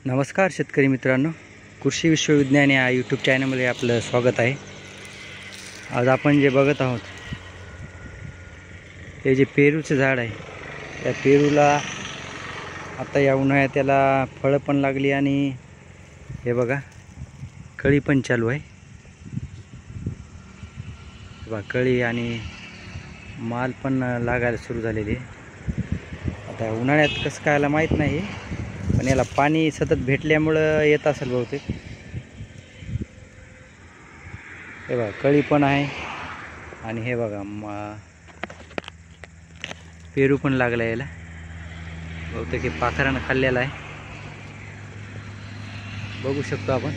नमस्कार शेतकरी मित्रांनो, कृषी विश्वविज्ञान या यूट्यूब चॅनलमध्ये आपलं स्वागत आहे। आज आपण जे बघत आहोत ते जे पेरूचे झाड आहे, त्या पेरूला आता या उन्हाळ्यात त्याला फळं पण लागली आणि हे बघा कळी पण चालू आहे। बघा कळी आणि माल पण लागायला सुरू झालेली आहे। आता उन्हाळ्यात कसं कायला माहीत नाही, पण याला पाणी सतत भेटल्यामुळं येत असेल बहुतेक। हे बघा कळी पण आहे आणि हे बघा पेरू पण लागला याला, बहुतेक हे पाखरानं खाल्लेला आहे, बघू शकतो आपण।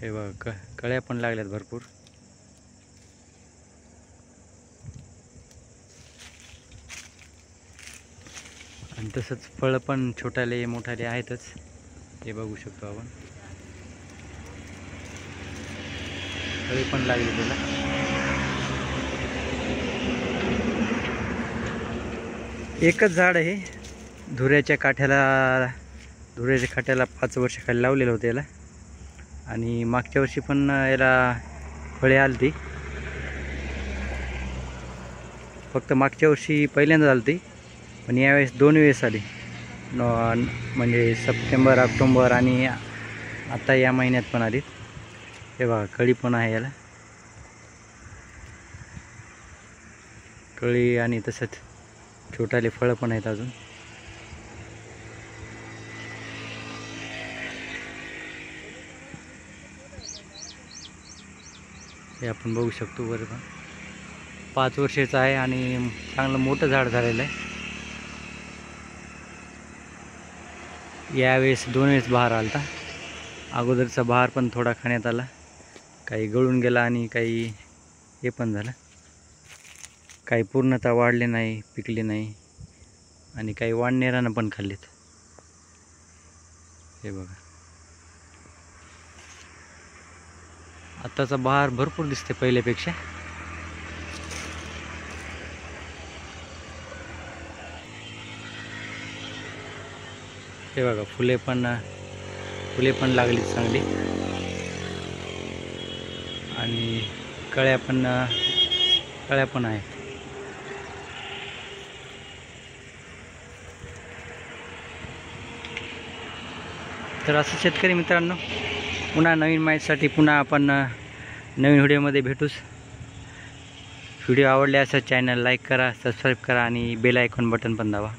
हे बघा कळ्या पण लागल्यात भरपूर। आणि तसंच फळ पण छोटाले मोठाले आहेतच, हे बघू शकतो आपण। फळे पण लागली त्याला। एकच झाड आहे, धुऱ्याच्या काठ्याला 5 वर्ष खाली लावलेलं होतं याला, आणि मागच्या वर्षी पण याला फळे आलती। फक्त मागच्या वर्षी पहिल्यांदा आलती, पण यावेळेस 2 वेळेस आली, म्हणजे सप्टेंबर, ऑक्टोबर आणि आता या महिन्यात पण आली। हे बघा कळी पण आहे याला, कळी आणि तसंच छोटाले फळं पण आहेत अजून। हे आपण बघू शकतो बरोबर, 5 वर्षाचं आहे आणि चांगलं मोठं झाड झालेलं आहे। यावेळेस 2 वेळेस बहार आलता, अगोदरचा बहार पण थोडा खाण्यात आला, काही गळून गेला आणि काही हे पण झालं, काही पूर्णतः वाढले नाही, पिकले नाही, आणि काही वाढणेरानं पण खाल्लेत। हे बघा आत्ताचा बहार भरपूर दिसते पहिल्यापेक्षा। हे बघा फुले पण लागली चांगली, आणि कळ्या पण आहेत। तर असं शेतकरी मित्रांनो, पुन्हा नवीन माहितीसाठी पुन्हा आपण नवीन व्हिडिओमध्ये भेटूच। व्हिडिओ आवडल्यास चॅनल लाईक करा, सबस्क्राईब करा आणि बेल आयकॉन बटन पण दाबा।